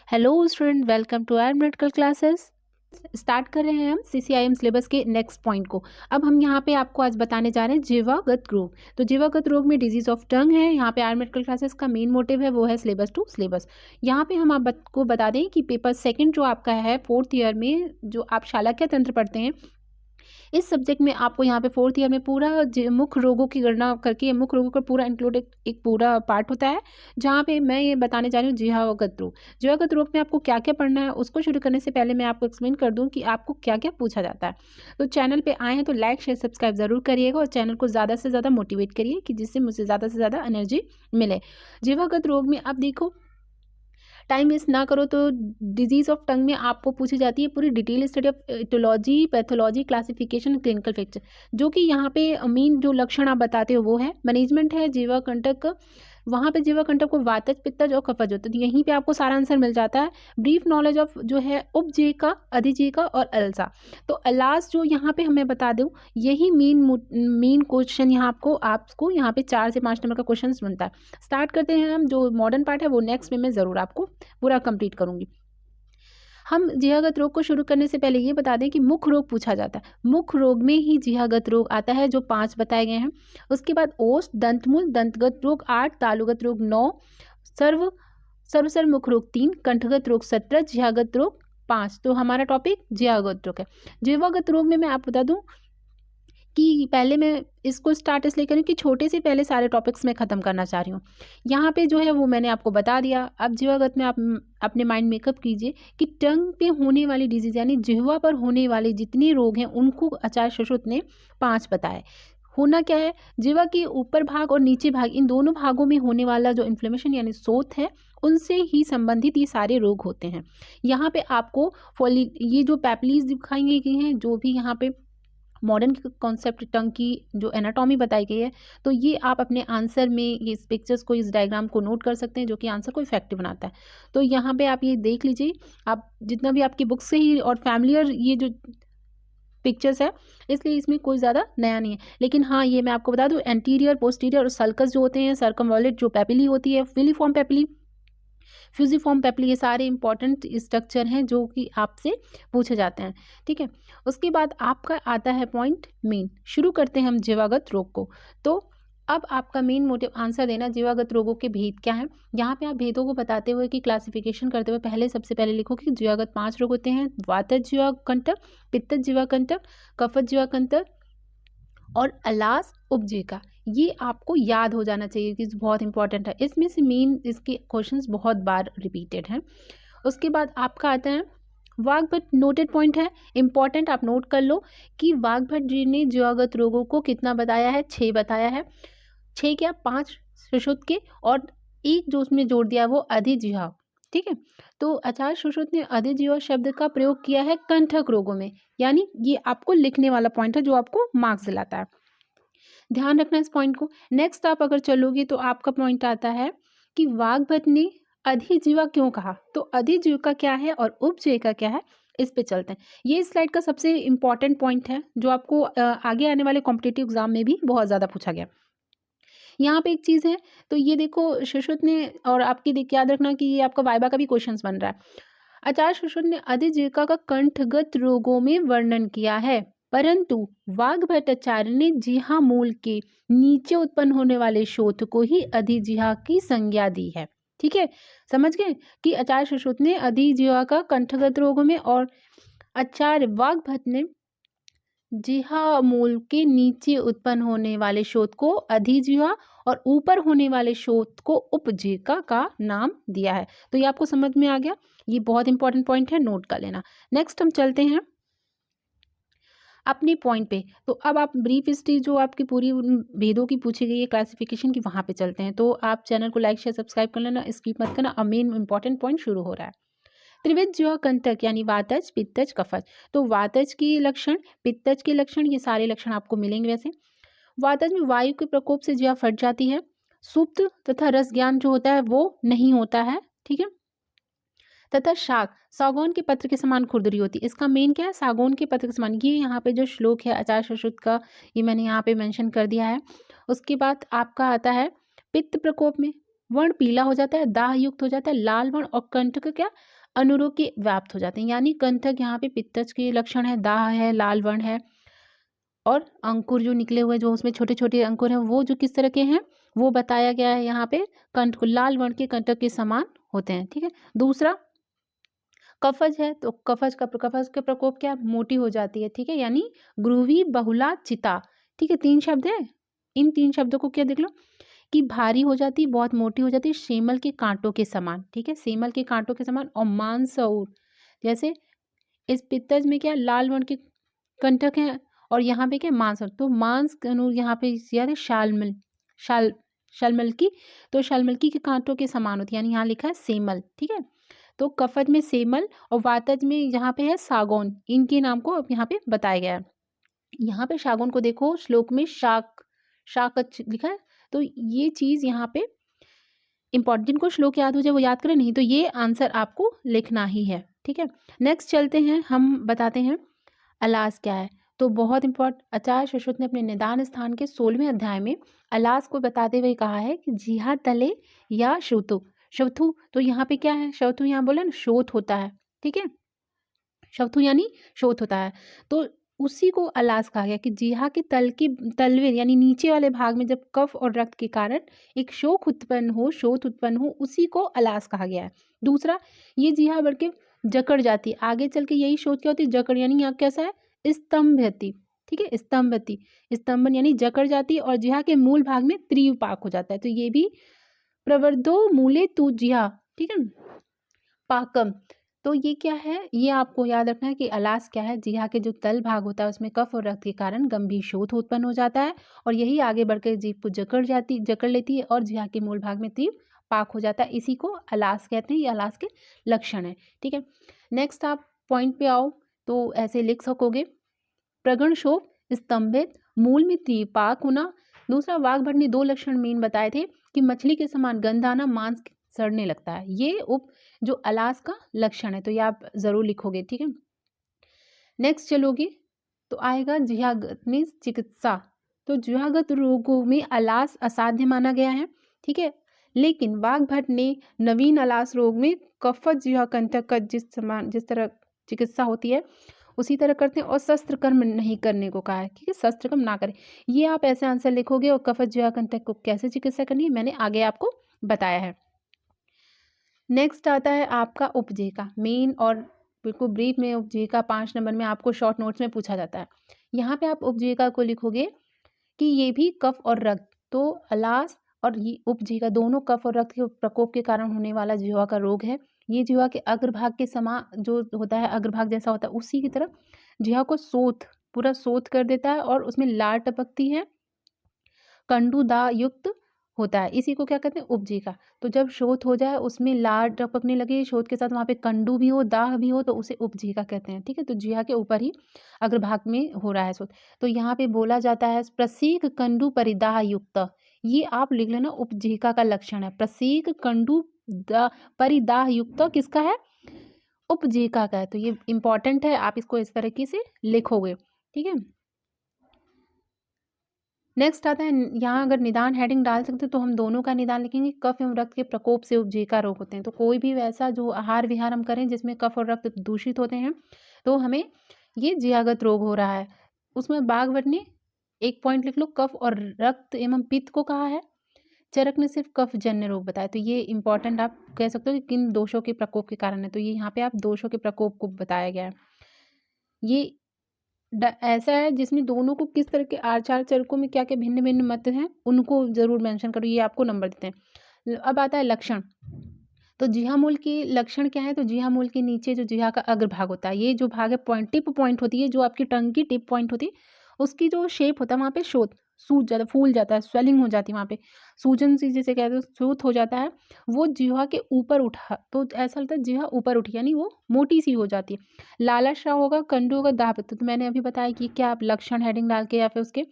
Hello student, welcome to our medical classes. Start कर रहे हैं हम सीसीआईएम सिलेबस के नेक्स्ट पॉइंट को। अब हम यहाँ पे आपको आज बताने जा रहे हैं जीवागत रोग। तो जीवागत रोग में डिजीज ऑफ टंग है। यहाँ पे आवर मेडिकल क्लासेस का मेन मोटिव है वो है सिलेबस टू सिलेबस। यहाँ पे हम आपको बता दें कि पेपर सेकंड जो आपका है फोर्थ ईयर में, जो आप शालाक्य तंत्र पढ़ते हैं, इस सब्जेक्ट में आपको यहाँ पे फोर्थ ईयर में पूरा मुख्य रोगों की गणना करके मुख्य रोगों का पूरा इंक्लूड एक पूरा पार्ट होता है, जहाँ पे मैं ये बताने जा रही हूँ जीवागत रोग। जीवागत रोग में आपको क्या क्या पढ़ना है उसको शुरू करने से पहले मैं आपको एक्सप्लेन कर दूँ कि आपको क्या क्या पूछा जाता है। तो चैनल पर आए हैं तो लाइक शेयर सब्सक्राइब जरूर करिएगा और चैनल को ज़्यादा से ज़्यादा मोटिवेट करिए कि जिससे मुझे ज़्यादा से ज़्यादा एनर्जी मिले। जीवागत रोग में आप देखो, टाइम वेस्ट ना करो तो डिजीज ऑफ टंग में आपको पूछी जाती है पूरी detail study of aetiology, pathology, classification, clinical picture, जो कि यहाँ पे मेन जो लक्षण आप बताते हो वो है मैनेजमेंट है जीवा कंटक। वहाँ पे जीवा कंटक को वातज, पित्तज और कफज होता है, तो यहीं पे आपको सारा आंसर मिल जाता है। ब्रीफ नॉलेज ऑफ जो है उपजेका, अधिजेका और अल्सा। तो अलास जो यहाँ पे हमें बता दूँ, यही मेन क्वेश्चन यहाँ आपको यहाँ पे 4 से 5 नंबर का क्वेश्चन बनता है। स्टार्ट करते हैं हम। जो मॉडर्न पार्ट है वो नेक्स्ट में मैं ज़रूर आपको पूरा कंप्लीट करूंगी। हम जीवागत रोग को शुरू करने से पहले ये बता दें कि मुख्य रोग पूछा जाता है। मुख्य रोग में ही जीवागत रोग आता है जो 5 बताए गए हैं। उसके बाद ओष्ठ, दंतमूल, दंतगत रोग 8, तालुगत रोग 9, सर्व मुख्य रोग 3, कंठगत रोग 17, जीवागत रोग 5। तो हमारा टॉपिक जीवागत रोग है। जीवागत रोग में मैं आपको बता दूं कि पहले मैं इसको स्टार्ट इसलिए करूँ कि छोटे से पहले सारे टॉपिक्स मैं ख़त्म करना चाह रही हूँ। यहाँ पे जो है वो मैंने आपको बता दिया। अब जीवागत में आप अपने माइंड मेकअप कीजिए कि टंग पे होने वाली डिजीज़ यानी जिह्वा पर होने वाले जितने रोग हैं उनको आचार्य सुश्रुत ने 5 बताए। होना क्या है, जिह्वा के ऊपर भाग और नीचे भाग इन दोनों भागों में होने वाला जो इन्फ्लेमेशन यानी सोथ है उनसे ही संबंधित ये सारे रोग होते हैं। यहाँ पे आपको ये जो पैपलीज दिखाई गई हैं, जो भी यहाँ पे मॉडर्न कॉन्सेप्ट टंग की जो एनाटॉमी बताई गई है, तो ये आप अपने आंसर में ये इस पिक्चर्स को, इस डायग्राम को नोट कर सकते हैं, जो कि आंसर को इफेक्टिव बनाता है। तो यहाँ पे आप ये देख लीजिए, आप जितना भी आपकी बुक से ही और फैमिलियर ये जो पिक्चर्स है, इसलिए इसमें कोई ज़्यादा नया नहीं है। लेकिन हाँ, ये मैं आपको बता दूँ, एंटीरियर, पोस्टीरियर और सल्कस जो होते हैं, सर्कमवॉलेट जो पेपिली होती है, फिलीफॉर्म पेपिली, फ्यूजिफॉर्म पेपिली, ये सारे इंपॉर्टेंट स्ट्रक्चर हैं जो कि आपसे पूछे जाते हैं। ठीक है, उसके बाद आपका आता है पॉइंट मेन। शुरू करते हैं हम जीवागत रोग को। तो अब आपका मेन मोटिव आंसर देना, जीवागत रोगों के भेद क्या हैं। यहाँ पे आप भेदों को बताते हुए कि क्लासिफिकेशन करते हुए पहले सबसे पहले लिखो कि जीवागत 5 रोग होते हैं। वातज जीवाकंटक, पित्तज जीवाकंटक, कफज जीवाकंटक और अलास उपजीविका। ये आपको याद हो जाना चाहिए कि बहुत इंपॉर्टेंट है। इसमें से मेन इसके क्वेश्चंस बहुत बार रिपीटेड हैं। उसके बाद आपका आता है वाग्भट। नोटेड पॉइंट है, इंपॉर्टेंट, आप नोट कर लो कि वाग्भट जी ने जीवागत रोगों को कितना बताया है, 6 बताया है। 6 क्या, 5 सुश्रुत के और एक जो उसमें जोड़ दिया वो अधिजीवा। ठीक है, तो आचार्य सुश्रुत ने अधिजीवा शब्द का प्रयोग किया है कंठक रोगों में, यानी ये आपको लिखने वाला पॉइंट है जो आपको मार्क्स दिलाता है। ध्यान रखना इस पॉइंट को। नेक्स्ट आप अगर चलोगे तो आपका पॉइंट आता है कि वाग्भट ने अधिजीवा क्यों कहा। तो अधिजीविका क्या है और उपजीविका क्या है, इस पे चलते हैं। ये स्लाइड का सबसे इंपॉर्टेंट पॉइंट है जो आपको आगे आने वाले कॉम्पिटिटिव एग्जाम में भी बहुत ज़्यादा पूछा गया। यहाँ पे एक चीज़ है, तो ये देखो सुश्रुत ने, और आपकी याद रखना कि ये आपका वाइबा का भी क्वेश्चन बन रहा है। आचार्य सुश्रुत ने अधिजीविका का कंठगत रोगों में वर्णन किया है, परंतु वाग्भट्टाचार्य ने जिहा मूल के नीचे उत्पन्न होने वाले शोथ को ही अधिजिहा की संज्ञा दी है। ठीक है, समझ गए कि आचार्य सुश्रुत ने अधिजिहा का कंठगत रोगों में और आचार्य वाग्भट ने जिहा मूल के नीचे उत्पन्न होने वाले शोथ को अधिजिहा और ऊपर होने वाले शोथ को उपजीविका का नाम दिया है। तो ये आपको समझ में आ गया, ये बहुत इंपॉर्टेंट पॉइंट है, नोट कर लेना। नेक्स्ट हम चलते हैं अपने पॉइंट पे। तो अब आप ब्रीफ हिस्ट्री जो आपकी पूरी भेदों की पूछी गई है क्लासिफिकेशन की, वहाँ पे चलते हैं। तो आप चैनल को लाइक शेयर सब्सक्राइब कर लेना, स्किप मत करना, अब मेन इंपॉर्टेंट पॉइंट शुरू हो रहा है। त्रिविध जीवाकंटक यानी वातज, पित्तज, कफज। तो वातज की लक्षण, पित्तज के लक्षण, ये सारे लक्षण आपको मिलेंगे। वैसे वातज में वायु के प्रकोप से जीवा फट जाती है, सुप्त तथा रस ज्ञान जो होता है वो नहीं होता है। ठीक है, तथा शाक सागौन के पत्र के समान खुरदरी होती है। इसका मेन क्या है, सागौन के पत्र के समान। ये यहाँ पे जो श्लोक है आचार्य सुश्रुत का, ये मैंने यहाँ पे मेंशन कर दिया है। उसके बाद आपका आता है पित्त प्रकोप में, वर्ण पीला हो जाता है, दाह युक्त हो जाता है, लाल वर्ण, और कंटक क्या अनुरोग के व्याप्त हो जाते हैं। यानी कंटक यहाँ पे पित्तज के लक्षण है, दाह है, लाल वर्ण है, और अंकुर जो निकले हुए जो उसमें छोटे छोटे अंकुर हैं वो जो किस तरह के हैं वो बताया गया है यहाँ पे। कंठ को लाल वर्ण के कंटक के समान होते हैं। ठीक है, दूसरा कफज है, तो कफज के प्रकोप क्या मोटी हो जाती है। ठीक है, यानी ग्रुवी बहुला चिता। ठीक है, 3 शब्द है, इन 3 शब्दों को क्या देख लो कि भारी हो जाती है, बहुत मोटी हो जाती है, सेमल के कांटों के समान। ठीक है, सेमल के कांटों के समान, और मांसौर, जैसे इस पित्तज में क्या लाल वर्ण के कंटक है, और यहाँ पे क्या मांस, तो मांस कनूर यहाँ पे याद है शालमल, शाल शालमलकी, तो शालमलकी के कांटों के समान होती है, यानी यहाँ लिखा है सेमल। ठीक है, तो कफज में सेमल और वातज में यहाँ पे है सागौन, इनके नाम को अब यहाँ पे बताया गया है। यहाँ पे सागौन को देखो श्लोक में शाक लिखा है, तो ये चीज यहाँ पे इंपॉर्टेंट, जिनको श्लोक याद हो जाए वो याद करें, नहीं तो ये आंसर आपको लिखना ही है। ठीक है, नेक्स्ट चलते हैं, हम बताते हैं अलास क्या है। तो बहुत इंपॉर्टेंट, आचार्य सुश्रुत ने अपने निदान स्थान के 16वें अध्याय में अलास को बताते हुए कहा है कि जिहा तले या श्रुतु शवथु, तो यहाँ पे क्या है शवथु, यहाँ बोला ना शोथ होता है। ठीक है, शवथु यानी शोथ होता है, तो उसी को अलास कहा गया कि जिहा के तल की तलवे यानी नीचे वाले भाग में जब कफ और रक्त के कारण एक शोथ उत्पन्न हो, उसी को अलास कहा गया है। दूसरा, ये जिहा बढ़ के जकड़ जाती है, आगे चल के यही शोथ क्या होती है जकड़, यानी यहाँ कैसा है स्तंभति। ठीक है, स्तंभति, स्तंभन यानी जकड़ जाती है, और जिहा के मूल भाग में त्रिपाक हो जाता है, तो ये भी प्रवर्धो मूले तू जिहा। ठीक है, पाकम, तो ये क्या है, ये आपको याद रखना है कि अलास क्या है, जिहा के जो तल भाग होता है उसमें कफ और रक्त के कारण गंभीर शोथ उत्पन्न हो जाता है, और यही आगे बढ़कर जीभ को जकड़ लेती है, और जिहा के मूल भाग में तीव्र पाक हो जाता है, इसी को अलास कहते हैं, ये अलास के लक्षण है। ठीक है, नेक्स्ट आप पॉइंट पे आओ तो ऐसे लिख सकोगे, प्रगण शोभ, स्तंभित, मूल में तीव्र पाक होना। दूसरा, वाघभट ने 2 लक्षण मेन बताए थे कि मछली के समान गंध आना, मांस सड़ने लगता है, ये जो अलास का लक्षण है, तो ये आप जरूर लिखोगे। ठीक है, नेक्स्ट चलोगे तो आएगा जिहागत में चिकित्सा, तो जिहागत रोगों में अलास असाध्य माना गया है। ठीक है, लेकिन वाघभट ने नवीन अलास रोग में कफज जिहा कंटक का जिस तरह चिकित्सा होती है उसी तरह करते हैं, और शस्त्र कर्म नहीं करने को कहा है। ठीक है, शस्त्र कर्म ना करें, ये आप ऐसे आंसर लिखोगे, और कफज जिहा कंटक को कैसे चिकित्सा करनी है मैंने आगे आपको बताया है। नेक्स्ट आता है आपका उपजीविका मेन, और बिल्कुल ब्रीफ में उपजीविका 5 नंबर में आपको शॉर्ट नोट्स में पूछा जाता है। यहाँ पे आप उपजीविका को लिखोगे कि ये भी कफ और रक्त, तो अलास और ये उपजीविका दोनों कफ और रक्त के प्रकोप के कारण होने वाला जिह्वा का रोग है। ये जिह्वा के अग्रभाग के समा जो होता है, अग्रभाग जैसा होता है, उसी की तरफ जिह्वा को पूरा सोथ कर देता है, और उसमें लार टपकती है, कंडूदा युक्त होता है, इसी को क्या कहते हैं उपजीविका। तो जब शोथ हो जाए, उसमें लार टपकने लगे, शोथ के साथ वहाँ पे कंडू भी हो, दाह भी हो, तो उसे उपजीविका कहते हैं। ठीक है, तो जिह्वा के ऊपर ही अग्रभाग में हो रहा है शोथ, तो यहाँ पे बोला जाता है प्रसीक कंडू परिदाह युक्त, ये आप लिख लेना उपजीविका का लक्षण है। प्रसीक कंडू परिदाह युक्त किसका है, उपजीविका का है, तो ये इंपॉर्टेंट है, आप इसको इस तरीके से लिखोगे। ठीक है, नेक्स्ट आता है, यहाँ अगर निदान हेडिंग डाल सकते तो हम दोनों का निदान लिखेंगे, कफ एवं रक्त के प्रकोप से उपजीविका रोग होते हैं। तो कोई भी वैसा जो आहार विहार हम करें जिसमें कफ और रक्त दूषित होते हैं, तो हमें ये जियागत रोग हो रहा है। उसमें बाघवट ने एक पॉइंट लिख लो, कफ और रक्त एवं पित्त को कहा है, चरक ने सिर्फ कफ जन्य रोग बताया। तो ये इंपॉर्टेंट आप कह सकते हो कि किन दोषों के प्रकोप के कारण है, तो ये यहाँ पे आप दोषों के प्रकोप को बताया गया है। ये ऐसा है जिसमें दोनों को किस तरह के आचार चरकों में क्या क्या भिन्न भिन्न मत हैं उनको जरूर मेंशन करो, ये आपको नंबर देते हैं। अब आता है लक्षण, तो जिहा मूल के लक्षण क्या है, तो जिहा मूल के नीचे जो जिहा का अग्रभाग होता है, ये जो भाग है टिप पॉइंट होती है, जो आपकी टंग की टिप पॉइंट होती है, उसकी जो शेप होता है वहाँ पे सूज जाता है, फूल जाता है, स्वेलिंग हो जाती है, वहाँ पे सूजन सी जिसे कहते हैं सूत हो जाता है, वो जिहा के ऊपर उठा, तो ऐसा लगता है जिहा ऊपर उठी, यानी वो मोटी सी हो जाती है। लालसा होगा, कंडू होगा, दाह, तो मैंने अभी बताया कि क्या आप लक्षण हेडिंग डाल के या फिर उसके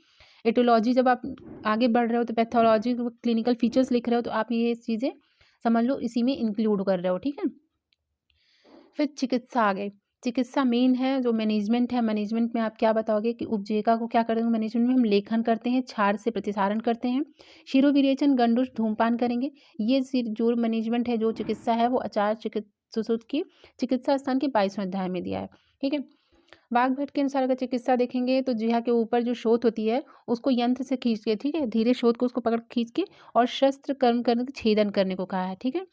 एटोलॉजी, जब आप आगे बढ़ रहे हो तो पैथोलॉजी क्लिनिकल फीचर्स लिख रहे हो, तो आप ये चीज़ें समझ लो इसी में इंक्लूड कर रहे हो। ठीक है, फिर चिकित्सा आ गई, चिकित्सा मेन है, जो मैनेजमेंट है, मैनेजमेंट में आप क्या बताओगे कि उपजीविका को क्या करेंगे मैनेजमेंट में? हम लेखन करते हैं, क्षार से प्रतिसारण करते हैं, शिरोविरेचन, गंडूस, धूमपान करेंगे। ये जो मैनेजमेंट है, जो चिकित्सा है, वो आचार्य सुश्रुत की चिकित्सा स्थान के 22वें अध्याय में दिया है। ठीक है। वाग्भट के अनुसार अगर चिकित्सा देखेंगे तो जिह्वा के ऊपर जो शोथ होती है उसको यंत्र से खींच के, ठीक है, धीरे शोथ को उसको पकड़ खींच के और शस्त्र कर्म करने छेदन करने को कहा है। ठीक है।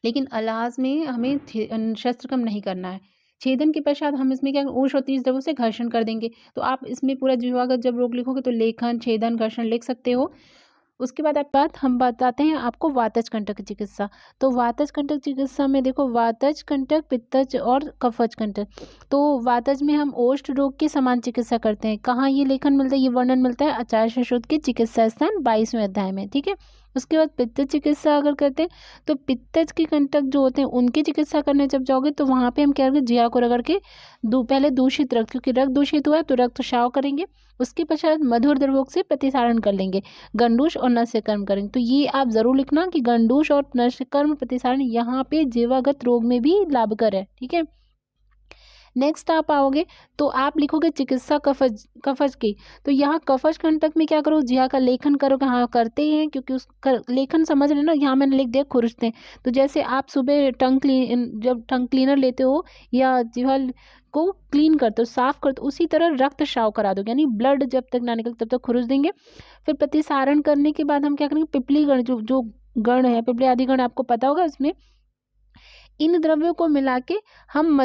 लेकिन इलाज में हमें शस्त्र कर्म नहीं करना है। छेदन के पश्चात हम इसमें क्या ऊष्ण और तीव्र द्रव्यों से घर्षण कर देंगे। तो आप इसमें पूरा जिह्वागत जब रोग लिखोगे तो लेखन, छेदन, घर्षण लिख सकते हो। उसके बाद हम बताते हैं आपको वातज कंटक की चिकित्सा। तो वातज कंटक चिकित्सा में देखो, वातज कंटक, पित्तज और कफज कंटक। तो वातज में हम ओष्ठ रोग की समान चिकित्सा करते हैं। कहाँ ये लेखन मिलता है, ये वर्णन मिलता है आचार्य सुश्रुत के चिकित्सा स्थान 22वें अध्याय में। ठीक है। उसके बाद पित्तज चिकित्सा अगर करते हैं तो पित्तज के कंटक जो होते हैं उनकी चिकित्सा करने जब जाओगे तो वहाँ पे हम क्या करेंगे, जिह्वा को रगड़ के पहले दूषित रक्त, क्योंकि रक्त दूषित हुआ है तो रक्त स्राव करेंगे। उसके पश्चात मधुर द्रवों से प्रतिसारण कर लेंगे, गंडूश और नस्य कर्म करेंगे। तो ये आप जरूर लिखना कि गंडूश और नस्य कर्म प्रतिसारण यहाँ पे जिह्वागत रोग में भी लाभकर है। ठीक है। नेक्स्ट आप आओगे तो आप लिखोगे चिकित्सा कफज की। तो यहाँ कफज कंटक में क्या करो, जिह्वा का लेखन करोगे। हाँ करते ही हैं, क्योंकि लेखन समझ रहे ना, यहाँ मैंने लिख दिया खुरचते हैं। तो जैसे आप सुबह जब टंग क्लीनर लेते हो या जिह्वा को क्लीन करते हो, साफ करते हो, उसी तरह रक्त स्राव करा दोगे, यानी ब्लड जब तक ना निकले तब तक खुरच देंगे। फिर प्रतिसारण करने के बाद हम क्या करेंगे, पिपली गण, जो गण है, पिपली आदि गण आपको पता होगा, इसमें इन द्रव्यों को मिला के हम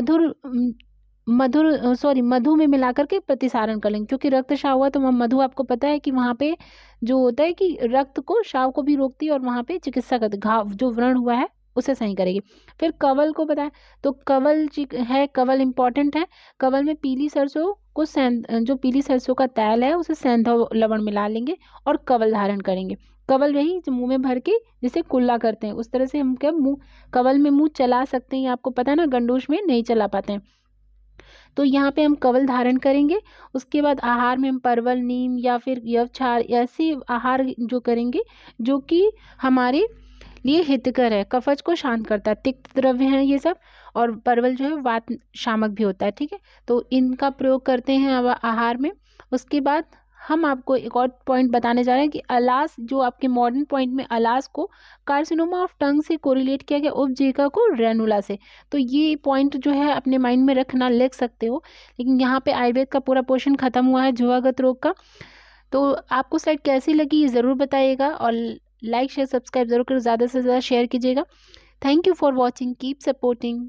मधु में मिलाकर के प्रतिसारण कर लेंगे। क्योंकि रक्त स्राव हुआ तो मधु आपको पता है कि वहाँ पे जो होता है कि रक्त को, स्राव को भी रोकती है और वहाँ पे चिकित्सा करती, घाव जो व्रण हुआ है उसे सही करेगी। फिर कवल को बताएं तो कवल है, कवल इंपॉर्टेंट है। कवल में पीली सरसों को जो पीली सरसों का तैल है उसे सेंधव लवण मिला लेंगे और कवल धारण करेंगे। कवल रही जो मुंह में भर के जिसे कुल्ला करते हैं, उस तरह से हम क्या कवल में मुंह चला सकते हैं, आपको पता है ना, गंडूश में नहीं चला पाते हैं। तो यहाँ पे हम कवल धारण करेंगे। उसके बाद आहार में हम परवल, नीम या फिर यवक्षार ऐसे आहार जो करेंगे जो कि हमारे लिए हितकर है, कफज को शांत करता है। तिक्त द्रव्य हैं ये सब, और परवल जो है वात शामक भी होता है। ठीक है। तो इनका प्रयोग करते हैं अब आहार में। उसके बाद हम आपको एक और पॉइंट बताने जा रहे हैं कि अलास, जो आपके मॉडर्न पॉइंट में अलास को कार्सिनोमा ऑफ टंग से कोरिलेट किया गया, उपजीविका को रेनुला से। तो ये पॉइंट जो है अपने माइंड में रखना, लिख सकते हो। लेकिन यहाँ पे आयुर्वेद का पूरा पोर्शन खत्म हुआ है जिह्वागत रोग का। तो आपको स्लाइड कैसी लगी ये ज़रूर बताइएगा, और लाइक शेयर सब्सक्राइब जरूर कर, ज़्यादा से ज़्यादा शेयर कीजिएगा। Thank you for watching, keep supporting.